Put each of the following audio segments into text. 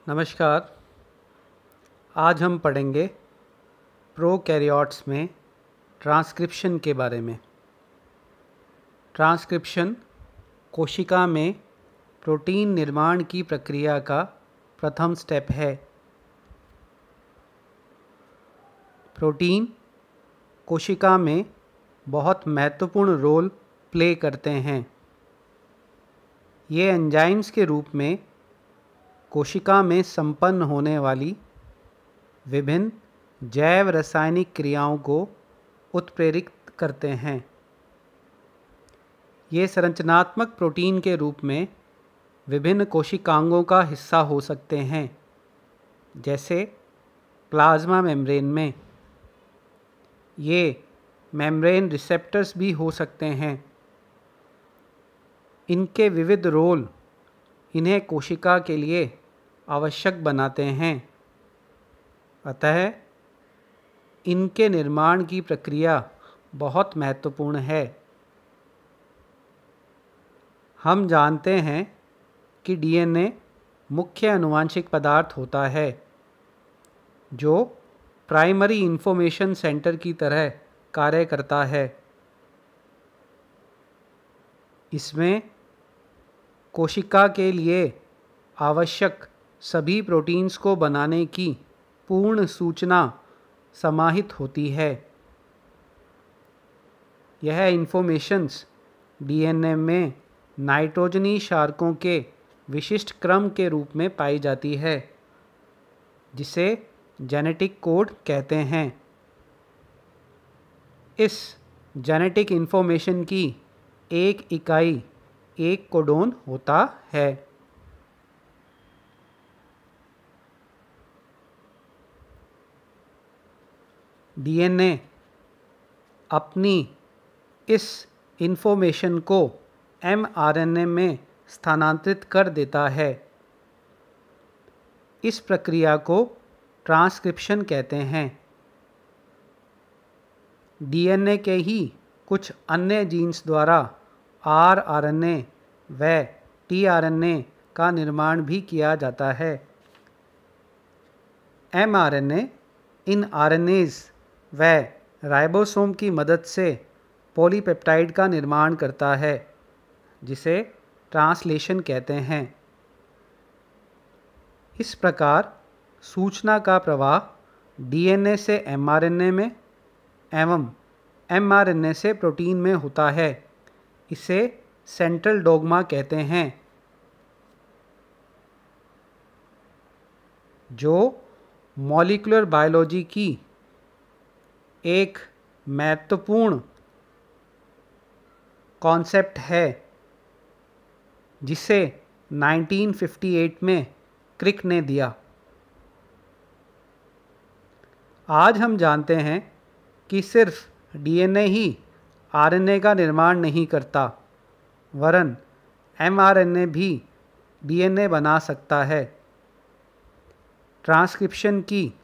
नमस्कार। आज हम पढ़ेंगे प्रोकैरियोट्स में ट्रांसक्रिप्शन के बारे में। ट्रांसक्रिप्शन कोशिका में प्रोटीन निर्माण की प्रक्रिया का प्रथम स्टेप है। प्रोटीन कोशिका में बहुत महत्वपूर्ण रोल प्ले करते हैं। ये एंजाइम्स के रूप में कोशिका में संपन्न होने वाली विभिन्न जैव रासायनिक क्रियाओं को उत्प्रेरित करते हैं। ये संरचनात्मक प्रोटीन के रूप में विभिन्न कोशिकांगों का हिस्सा हो सकते हैं, जैसे प्लाज्मा मेम्ब्रेन में। ये मेम्ब्रेन रिसेप्टर्स भी हो सकते हैं। इनके विविध रोल इन्हें कोशिका के लिए आवश्यक बनाते हैं। अतः इनके निर्माण की प्रक्रिया बहुत महत्वपूर्ण है। हम जानते हैं कि डीएनए मुख्य आनुवांशिक पदार्थ होता है जो प्राइमरी इंफॉर्मेशन सेंटर की तरह कार्य करता है। इसमें कोशिका के लिए आवश्यक सभी प्रोटीन्स को बनाने की पूर्ण सूचना समाहित होती है। यह इंफॉर्मेशंस डीएनए में नाइट्रोजनी क्षारकों के विशिष्ट क्रम के रूप में पाई जाती है, जिसे जेनेटिक कोड कहते हैं। इस जेनेटिक इंफॉर्मेशन की एक इकाई एक कोडोन होता है। डीएनए अपनी इस इंफॉर्मेशन को एमआरएनए में स्थानांतरित कर देता है। इस प्रक्रिया को ट्रांसक्रिप्शन कहते हैं। डीएनए के ही कुछ अन्य जीन्स द्वारा आरआरएनए व टीआरएनए का निर्माण भी किया जाता है। एमआरएनए इन आरएनएज व राइबोसोम की मदद से पॉलीपेप्टाइड का निर्माण करता है, जिसे ट्रांसलेशन कहते हैं। इस प्रकार सूचना का प्रवाह डीएनए से एमआरएनए में एवं एमआरएनए से प्रोटीन में होता है। इसे सेंट्रल डोग्मा कहते हैं, जो मॉलिक्यूलर बायोलॉजी की एक महत्वपूर्ण कॉन्सेप्ट है, जिसे 1958 में क्रिक ने दिया। आज हम जानते हैं कि सिर्फ डीएनए ही आरएनए का निर्माण नहीं करता, वरन एमआरएनए भी डीएनए बना सकता है। ट्रांसक्रिप्शन की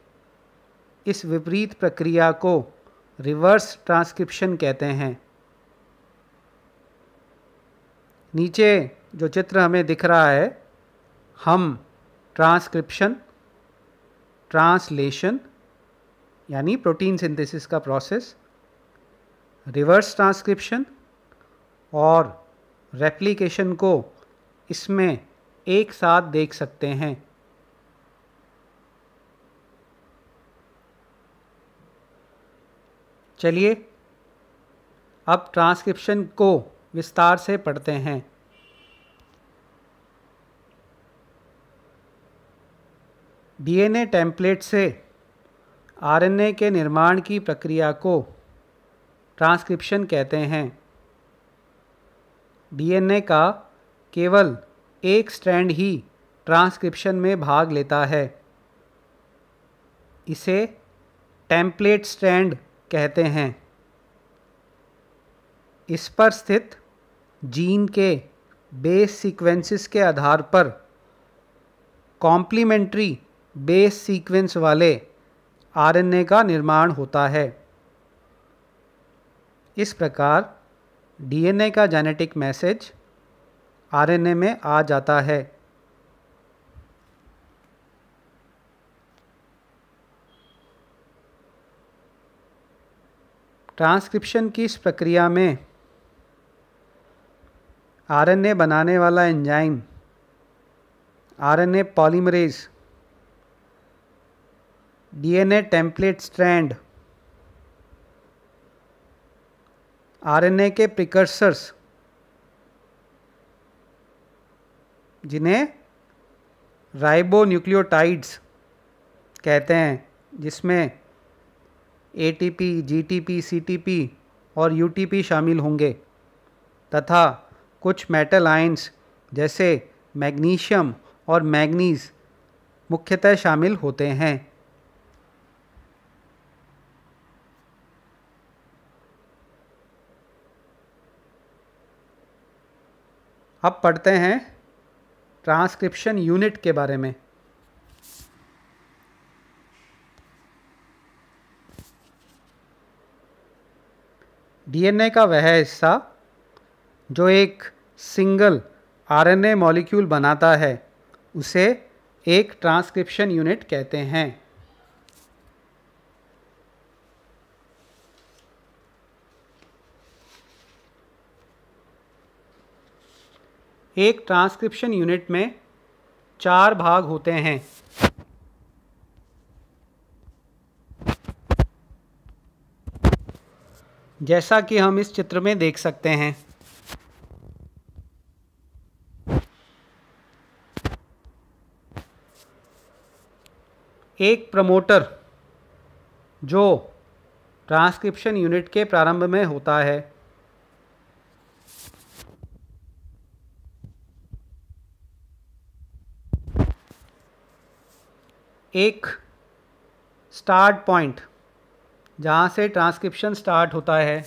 इस विपरीत प्रक्रिया को रिवर्स ट्रांसक्रिप्शन कहते हैं। नीचे जो चित्र हमें दिख रहा है, हम ट्रांसक्रिप्शन, ट्रांसलेशन यानी प्रोटीन सिंथेसिस का प्रोसेस, रिवर्स ट्रांसक्रिप्शन और रेप्लिकेशन को इसमें एक साथ देख सकते हैं। चलिए अब ट्रांसक्रिप्शन को विस्तार से पढ़ते हैं। डीएनए टेम्पलेट से आरएनए के निर्माण की प्रक्रिया को ट्रांसक्रिप्शन कहते हैं। डीएनए का केवल एक स्ट्रैंड ही ट्रांसक्रिप्शन में भाग लेता है। इसे टेम्पलेट स्ट्रैंड कहते हैं। इस पर स्थित जीन के बेस सीक्वेंसेस के आधार पर कॉम्प्लीमेंट्री बेस सीक्वेंस वाले आरएनए का निर्माण होता है। इस प्रकार डीएनए का जेनेटिक मैसेज आरएनए में आ जाता है। ट्रांसक्रिप्शन की इस प्रक्रिया में आरएनए बनाने वाला enzyme RNA polymerase, DNA template strand, RNA के प्रिकर्सर्स जिन्हें राइबोन्यूक्लियोटाइड्स कहते हैं, जिसमें एटीपी, जीटीपी, सीटीपी और यूटीपी शामिल होंगे, तथा कुछ मेटल आयंस जैसे मैग्नीशियम और मैंगनीज मुख्यतः शामिल होते हैं। अब पढ़ते हैं ट्रांसक्रिप्शन यूनिट के बारे में। डीएनए का वह हिस्सा जो एक सिंगल आरएनए मॉलिक्यूल बनाता है उसे एक ट्रांसक्रिप्शन यूनिट कहते हैं। एक ट्रांसक्रिप्शन यूनिट में 4 भाग होते हैं। जैसा कि हम इस चित्र में देख सकते हैं। एक प्रमोटर जो ट्रांसक्रिप्शन यूनिट के प्रारंभ में होता है। एक स्टार्ट पॉइंट जहाँ से ट्रांसक्रिप्शन स्टार्ट होता है।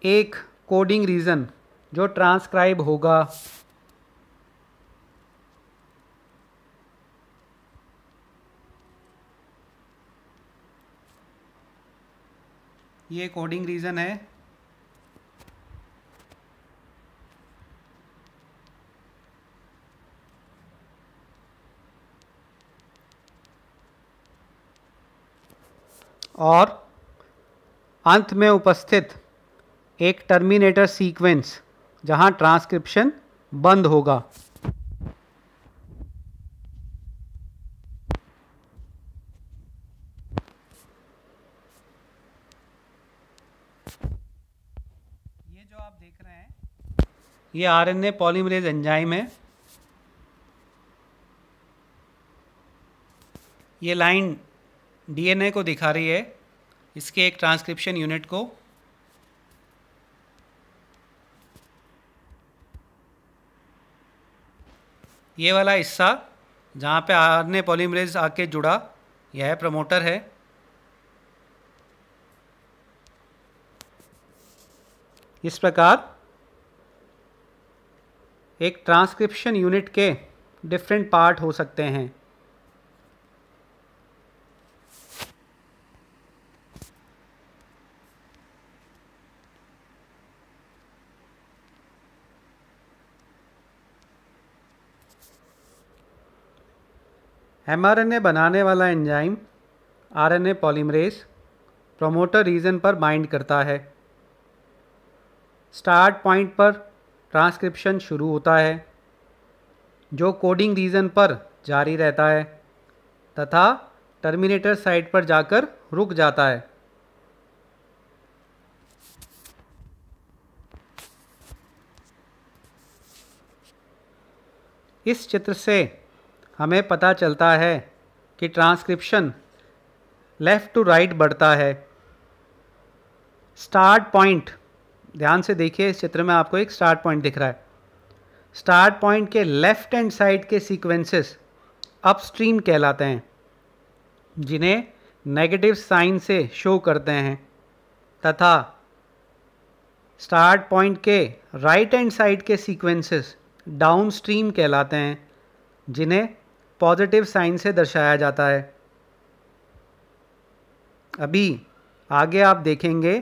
एक कोडिंग रीजन जो ट्रांसक्राइब होगा। ये कोडिंग रीजन है। और अंत में उपस्थित एक टर्मिनेटर सीक्वेंस जहां ट्रांसक्रिप्शन बंद होगा। ये जो आप देख रहे हैं ये आरएनए पॉलीमरेज एंजाइम है। ये लाइन डीएनए को दिखा रही है, इसके एक ट्रांसक्रिप्शन यूनिट को। ये वाला हिस्सा जहाँ पे आरएनए पॉलीमरेज आके जुड़ा, यह प्रमोटर है। इस प्रकार एक ट्रांसक्रिप्शन यूनिट के डिफरेंट पार्ट हो सकते हैं। एमआरएनए बनाने वाला enzyme RNA polymerase promoter region पर बाइंड करता है। स्टार्ट पॉइंट पर ट्रांसक्रिप्शन शुरू होता है जो कोडिंग रीजन पर जारी रहता है तथा टर्मिनेटर साइट पर जाकर रुक जाता है। इस चित्र से हमें पता चलता है कि ट्रांसक्रिप्शन लेफ़्ट टू राइट बढ़ता है। स्टार्ट पॉइंट, ध्यान से देखिए, इस चित्र में आपको एक स्टार्ट पॉइंट दिख रहा है। स्टार्ट पॉइंट के लेफ़्ट हैंड साइड के सीक्वेंसेस अपस्ट्रीम कहलाते हैं, जिन्हें नेगेटिव साइन से शो करते हैं, तथा स्टार्ट पॉइंट के राइट हैंड साइड के सीक्वेंसेस डाउनस्ट्रीम कहलाते हैं, जिन्हें पॉजिटिव साइन से दर्शाया जाता है। अभी आगे आप देखेंगे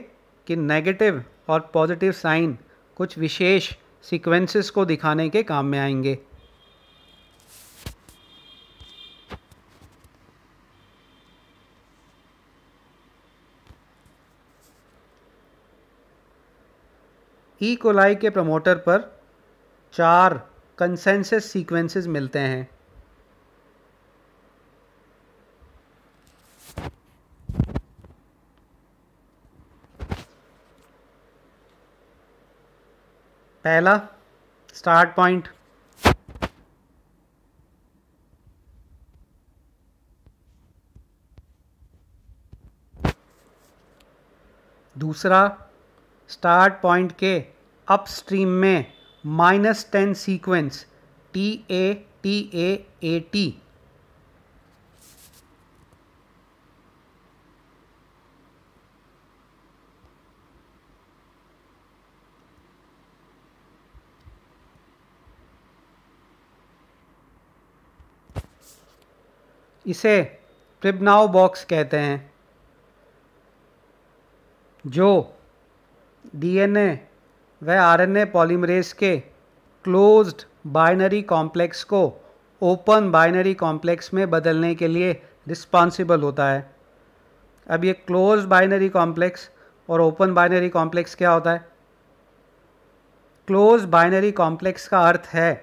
कि नेगेटिव और पॉजिटिव साइन कुछ विशेष सीक्वेंसेस को दिखाने के काम में आएंगे। ई कोलाई के प्रमोटर पर 4 कंसेंसस सीक्वेंसेस मिलते हैं। पहला स्टार्ट पॉइंट, दूसरा स्टार्ट पॉइंट के अपस्ट्रीम में -10 सीक्वेंस TATAAT, इसे प्रिबनाउ बॉक्स कहते हैं, जो डीएनए व आरएनए पॉलीमरेज के क्लोज्ड बाइनरी कॉम्प्लेक्स को ओपन बाइनरी कॉम्प्लेक्स में बदलने के लिए रिस्पॉन्सिबल होता है। अब ये क्लोज्ड बाइनरी कॉम्प्लेक्स और ओपन बाइनरी कॉम्प्लेक्स क्या होता है? क्लोज्ड बाइनरी कॉम्प्लेक्स का अर्थ है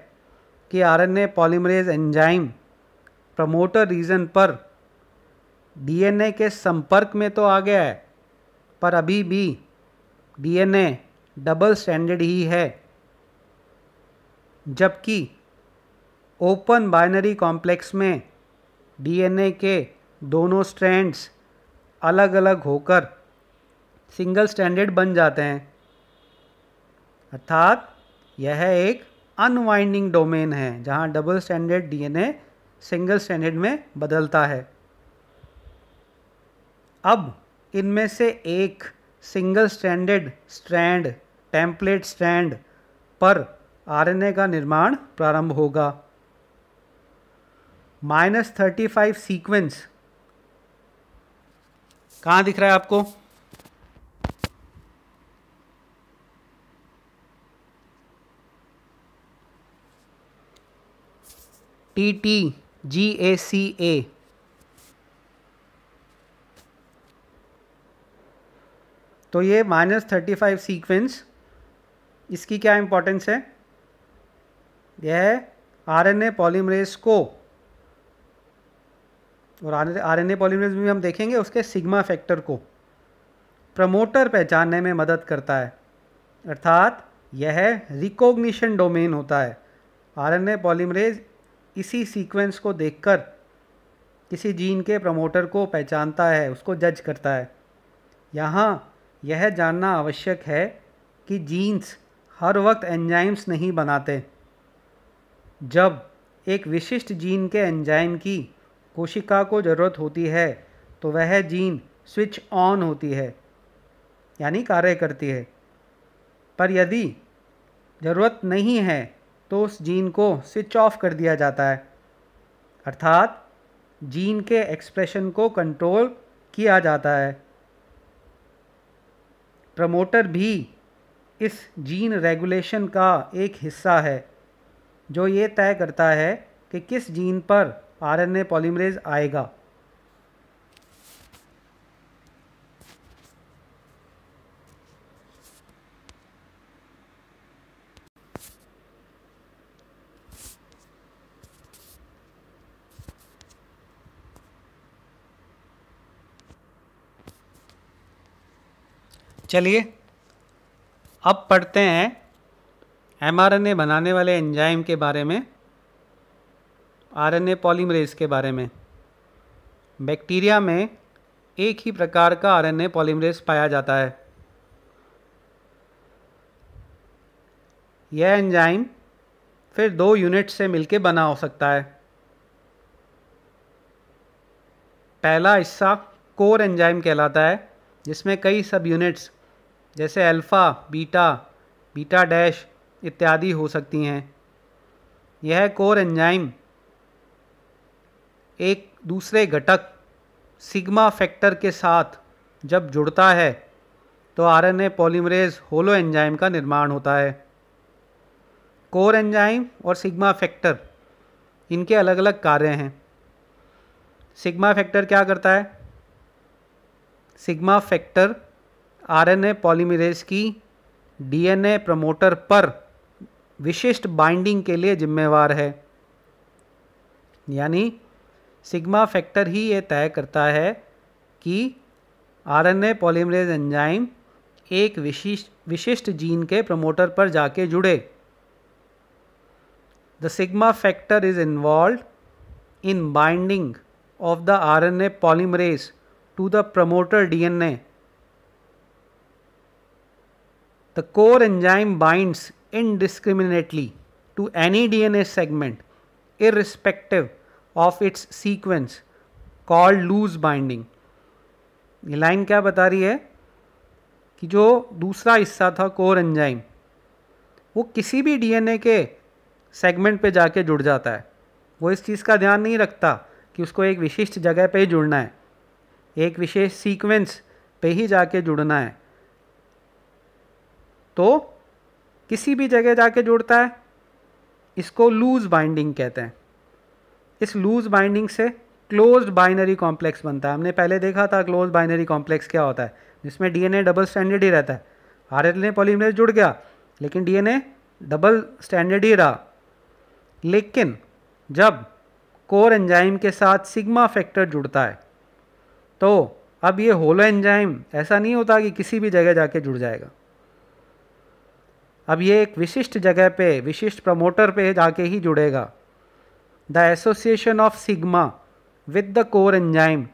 कि RNA polymerase enzyme promoter region पर डीएनए के संपर्क में तो आ गया है, पर अभी भी डीएनए डबल स्ट्रैंडेड ही है, जबकि ओपन बाइनरी कॉम्प्लेक्स में डीएनए के दोनों स्ट्रैंड्स अलग अलग होकर सिंगल स्ट्रैंडेड बन जाते हैं। अर्थात यह एक अनवाइंडिंग डोमेन है जहां double stranded DNA single stranded में बदलता है। अब इनमें से एक single stranded strand template strand पर आरएनए का निर्माण प्रारंभ होगा। -35 सीक्वेंस कहाँ दिख रहा है आपको? TTGACA, तो ये -35 सीक्वेंस, इसकी क्या इंपॉर्टेंस है? यह आरएनए पॉलीमरेज को, और आरएनए पॉलीमरेज में हम देखेंगे उसके सिग्मा फैक्टर को प्रमोटर पहचानने में मदद करता है। अर्थात यह रिकॉग्निशन डोमेन होता है। आरएनए पॉलीमरेज इसी सीक्वेंस को देखकर किसी जीन के प्रमोटर को पहचानता है, उसको जज करता है। यहाँ यह जानना आवश्यक है कि जीन्स हर वक्त एंजाइम्स नहीं बनाते। जब एक विशिष्ट जीन के एंजाइम की कोशिका को ज़रूरत होती है तो वह जीन स्विच ऑन होती है, यानी कार्य करती है। पर यदि ज़रूरत नहीं है तो उस जीन को स्विच ऑफ कर दिया जाता है, अर्थात जीन के एक्सप्रेशन को कंट्रोल किया जाता है। प्रमोटर भी इस जीन रेगुलेशन का एक हिस्सा है, जो ये तय करता है कि किस जीन पर आरएनए पॉलीमरेज आएगा। चलिए अब पढ़ते हैं एमआरएनए बनाने वाले एंजाइम के बारे में, आरएनए पॉलीमरेज के बारे में। बैक्टीरिया में एक ही प्रकार का आरएनए पॉलीमरेज पाया जाता है। यह एंजाइम फिर 2 यूनिट से मिलकर बना हो सकता है। पहला हिस्सा कोर एंजाइम कहलाता है, जिसमें कई सब यूनिट्स जैसे अल्फ़ा, बीटा, बीटा डैश इत्यादि हो सकती हैं। यह कोर एंजाइम एक दूसरे घटक सिग्मा फैक्टर के साथ जब जुड़ता है तो आरएनए पॉलीमरेज होलो एंजाइम का निर्माण होता है। कोर एंजाइम और सिग्मा फैक्टर, इनके अलग अलग कार्य हैं। सिग्मा फैक्टर क्या करता है? सिग्मा फैक्टर आरएनए पॉलीमरेज की डीएनए प्रमोटर पर विशिष्ट बाइंडिंग के लिए जिम्मेवार है। यानी सिग्मा फैक्टर ही ये तय करता है कि आरएनए पॉलीमरेज एंजाइम एक विशिष्ट जीन के प्रमोटर पर जाके जुड़े। The sigma factor is involve in binding of the RNA polymerase to the promoter DNA. The core enzyme binds indiscriminately to any DNA segment irrespective of its sequence called loose binding। ये line क्या बता रही है कि जो दूसरा हिस्सा था कोर एंजाइम, वो किसी भी डीएनए के सेगमेंट पे जाके जुड़ जाता है। वो इस चीज़ का ध्यान नहीं रखता कि उसको एक विशिष्ट जगह पे ही जुड़ना है, एक विशेष सीक्वेंस पे ही जाके जुड़ना है। तो किसी भी जगह जाके जुड़ता है, इसको लूज बाइंडिंग कहते हैं। इस लूज बाइंडिंग से क्लोज्ड बाइनरी कॉम्प्लेक्स बनता है। हमने पहले देखा था क्लोज्ड बाइनरी कॉम्प्लेक्स क्या होता है, जिसमें डीएनए डबल स्टैंडर्ड ही रहता है। आरएनए पॉलीमरेज जुड़ गया लेकिन डीएनए डबल स्टैंडर्ड ही रहा। लेकिन जब कोर एंजाइम के साथ सिग्मा फैक्टर जुड़ता है तो अब ये होलो एंजाइम ऐसा नहीं होता कि किसी भी जगह जाके जुड़ जाएगा। अब ये एक विशिष्ट जगह पे, विशिष्ट प्रमोटर पे जाके ही जुड़ेगा। The association of sigma with the core enzyme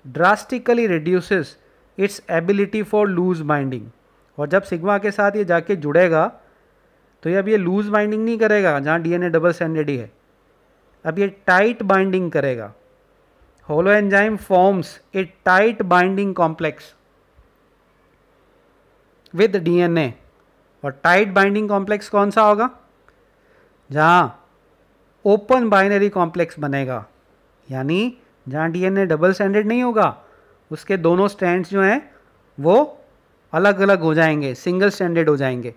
drastically reduces its ability for loose binding. और जब सिग्मा के साथ ये जाके जुड़ेगा तो ये अब ये लूज बाइंडिंग नहीं करेगा जहाँ डीएनए डबल स्टैंडर्ड ही है, अब ये टाइट बाइंडिंग करेगा। Holo enzyme forms a tight binding complex with DNA. और टाइट बाइंडिंग कॉम्प्लेक्स कौन सा होगा? जहाँ ओपन बाइनरी कॉम्प्लेक्स बनेगा, यानी जहाँ डीएनए डबल स्टैंडर्ड नहीं होगा, उसके दोनों स्ट्रैंड्स जो हैं वो अलग अलग हो जाएंगे, सिंगल स्टैंडर्ड हो जाएंगे।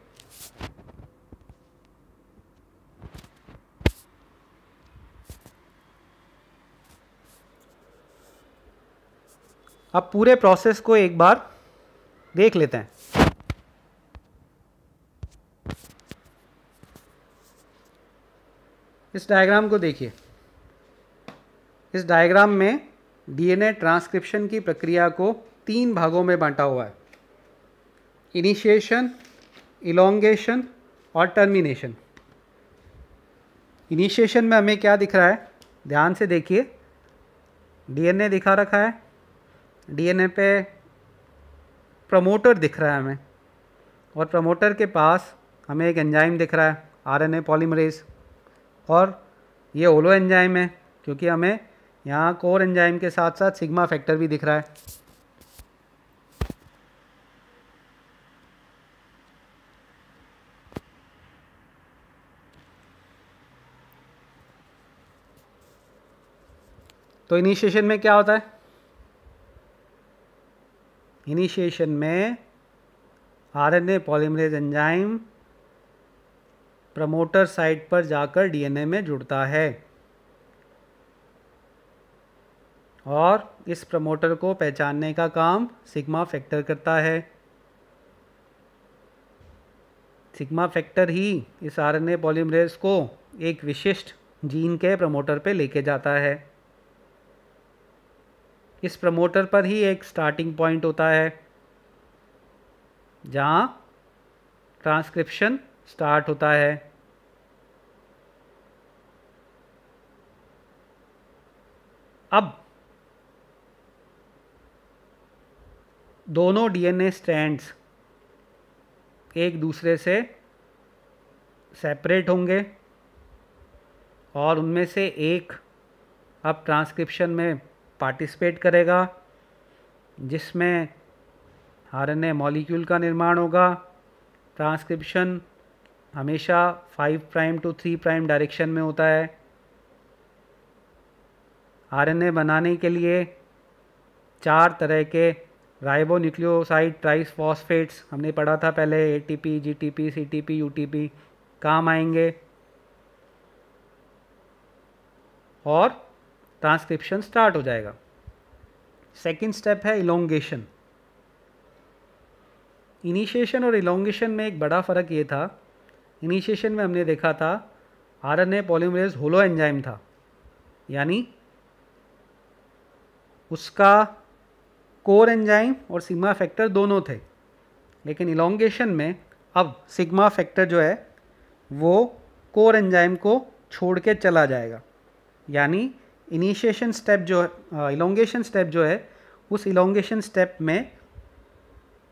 अब पूरे प्रोसेस को एक बार देख लेते हैं। इस डायग्राम को देखिए। इस डायग्राम में डीएनए ट्रांसक्रिप्शन की प्रक्रिया को 3 भागों में बांटा हुआ है, इनिशिएशन, इलोंगेशन और टर्मिनेशन। इनिशिएशन में हमें क्या दिख रहा है, ध्यान से देखिए। डीएनए दिखा रखा है, डीएनए पे प्रमोटर दिख रहा है हमें, और प्रमोटर के पास हमें एक एंजाइम दिख रहा है आरएनए पॉलीमरेज, और ये होलो एंजाइम है क्योंकि हमें यहाँ कोर एंजाइम के साथ साथ सिग्मा फैक्टर भी दिख रहा है। तो इनिशिएशन में क्या होता है? इनिशिएशन में RNA polymerase enzyme promoter site पर जाकर डीएनए में जुड़ता है और इस प्रमोटर को पहचानने का काम सिग्मा फैक्टर करता है। सिग्मा फैक्टर ही इस आरएनए पॉलीमरेज को एक विशिष्ट जीन के प्रमोटर पे लेके जाता है। इस प्रमोटर पर ही एक स्टार्टिंग पॉइंट होता है जहाँ ट्रांसक्रिप्शन स्टार्ट होता है। अब दोनों डीएनए स्ट्रैंड्स एक दूसरे से सेपरेट होंगे और उनमें से एक अब ट्रांसक्रिप्शन में पार्टिसिपेट करेगा, जिसमें आरएनए मॉलिक्यूल का निर्माण होगा। ट्रांसक्रिप्शन हमेशा 5 प्राइम टू 3 प्राइम डायरेक्शन में होता है। आरएनए बनाने के लिए 4 तरह के राइबोन्यूक्लियोसाइड ट्राइफॉस्फेट्स हमने पढ़ा था पहले, एटीपी, जीटीपी, सीटीपी, यूटीपी काम आएंगे। और ट्रांसक्रिप्शन स्टार्ट हो जाएगा। सेकंड स्टेप है इलोंगेशन। इनिशिएशन और इलोंगेशन में एक बड़ा फ़र्क ये था, इनिशिएशन में हमने देखा था आरएनए पॉलीमरेज होलो एंजाइम था, यानी उसका कोर एंजाइम और सिग्मा फैक्टर दोनों थे। लेकिन इलोंगेशन में अब सिग्मा फैक्टर जो है वो कोर एंजाइम को छोड़ के चला जाएगा, यानी इनिशिएशन स्टेप जो है, इलोंगेशन स्टेप जो है, उस इलोंगेशन स्टेप में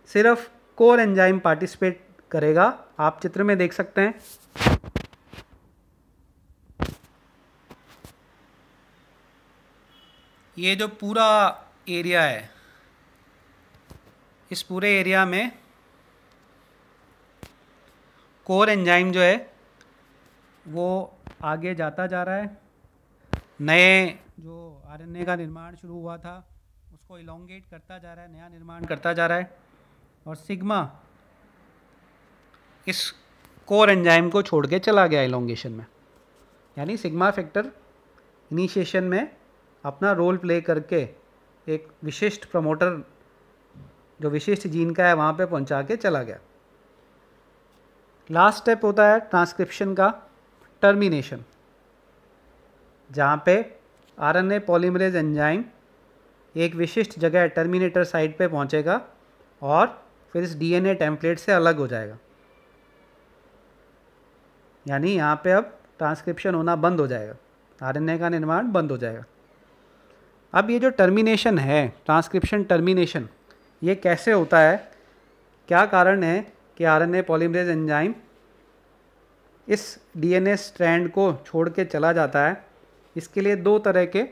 सिर्फ कोर एंजाइम पार्टिसिपेट करेगा। आप चित्र में देख सकते हैं। ये जो पूरा एरिया है, इस पूरे एरिया में कोर एंजाइम जो है वो आगे जाता जा रहा है। नए जो आरएनए का निर्माण शुरू हुआ था उसको इलोंगेट करता जा रहा है, नया निर्माण करता जा रहा है। और सिग्मा इस कोर एंजाइम को छोड़ के चला गया इलोंगेशन में, यानी सिग्मा फैक्टर इनिशिएशन में अपना रोल प्ले करके एक विशिष्ट प्रमोटर जो विशिष्ट जीन का है वहाँ पे पहुँचा के चला गया। लास्ट स्टेप होता है ट्रांसक्रिप्शन का टर्मिनेशन, जहाँ पे आरएनए पॉलीमरेज एंजाइम एक विशिष्ट जगह टर्मिनेटर साइट पे पहुँचेगा और फिर इस डीएनए टेम्पलेट से अलग हो जाएगा, यानी यहाँ पे अब ट्रांसक्रिप्शन होना बंद हो जाएगा, आरएनए का निर्माण बंद हो जाएगा। अब ये जो टर्मिनेशन है, ट्रांसक्रिप्शन टर्मिनेशन, ये कैसे होता है, क्या कारण है कि आरएनए पॉलीमरेज एंजाइम इस डीएनए स्ट्रैंड को छोड़ के चला जाता है? इसके लिए दो तरह के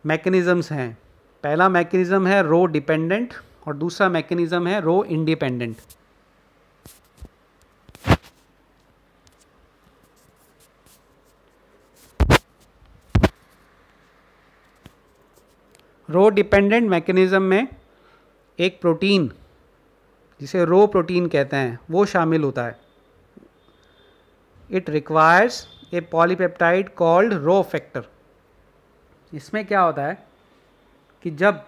मैकेनिज़म्स हैं। पहला मैकेनिज़्म है रो डिपेंडेंट और दूसरा मैकेनिज़्म है रो इंडिपेंडेंट। रो डिपेंडेंट मैकेनिज़्म में एक प्रोटीन जिसे रो प्रोटीन कहते हैं वो शामिल होता है। It requires a polypeptide called rho factor. इसमें क्या होता है कि जब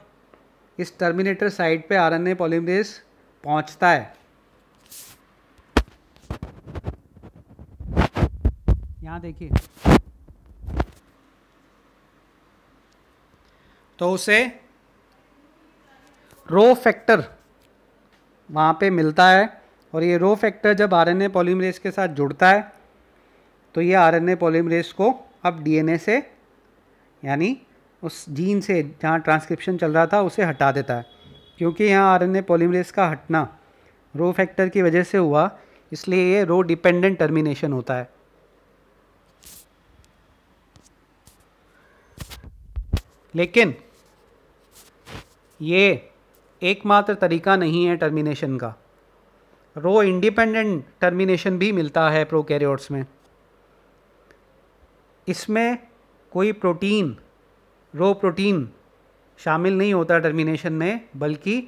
इस टर्मिनेटर साइट पे आरएनए पॉलीमरेज पहुंचता है, यहाँ देखिए, तो उसे रो फैक्टर वहाँ पे मिलता है और ये रो फैक्टर जब आरएनए पॉलीमरेज के साथ जुड़ता है तो ये आरएनए पॉलीमरेज को अब डीएनए से, यानी उस जीन से जहाँ ट्रांसक्रिप्शन चल रहा था उसे हटा देता है। क्योंकि यहाँ आरएनए पॉलीमरेज का हटना रो फैक्टर की वजह से हुआ, इसलिए ये रो डिपेंडेंट टर्मिनेशन होता है। लेकिन ये एकमात्र तरीका नहीं है टर्मिनेशन का, रो इंडिपेंडेंट टर्मिनेशन भी मिलता है प्रोकैरियोट्स में। इसमें कोई प्रोटीन, रो प्रोटीन शामिल नहीं होता टर्मिनेशन में, बल्कि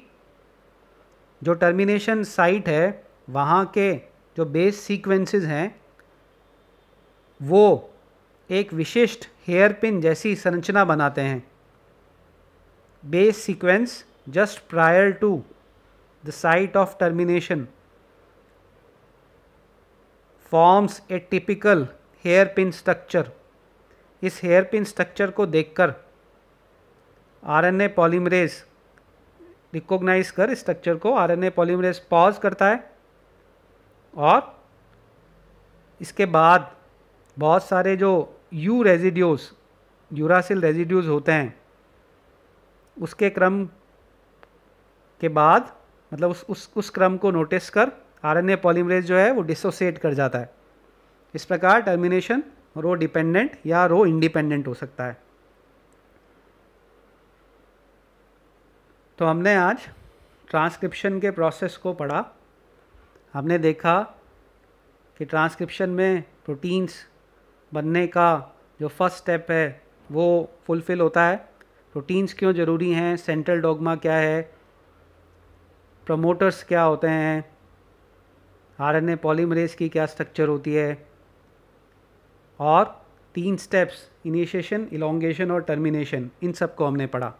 जो टर्मिनेशन साइट है वहाँ के जो बेस सीक्वेंसेस हैं वो एक विशिष्ट हेयरपिन जैसी संरचना बनाते हैं। Base sequence just prior to the site of termination forms a typical hairpin structure। इस हेयरपिन स्ट्रक्चर को देखकर आरएनए पॉलीमरेज रिकॉग्नाइज कर इस स्ट्रक्चर को आरएनए पॉलीमरेज पॉज करता है और इसके बाद बहुत सारे जो यू रेजिड्यूज, यूरासिल रेजिड्यूज होते हैं, उसके क्रम के बाद, मतलब उस क्रम को नोटिस कर आरएनए पॉलीमरेज जो है वो डिसोसिएट कर जाता है। इस प्रकार टर्मिनेशन रो डिपेंडेंट या रो इंडिपेंडेंट हो सकता है। तो हमने आज ट्रांसक्रिप्शन के प्रोसेस को पढ़ा। हमने देखा कि ट्रांसक्रिप्शन में प्रोटीन्स बनने का जो फर्स्ट स्टेप है वो फुलफ़िल होता है। प्रोटीन्स क्यों ज़रूरी हैं, सेंट्रल डॉग्मा क्या है, प्रमोटर्स क्या होते हैं, आरएनए पॉलीमरेज की क्या स्ट्रक्चर होती है, और 3 स्टेप्स, इनिशिएशन, इलोंगेशन और टर्मिनेशन, इन सब को हमने पढ़ा।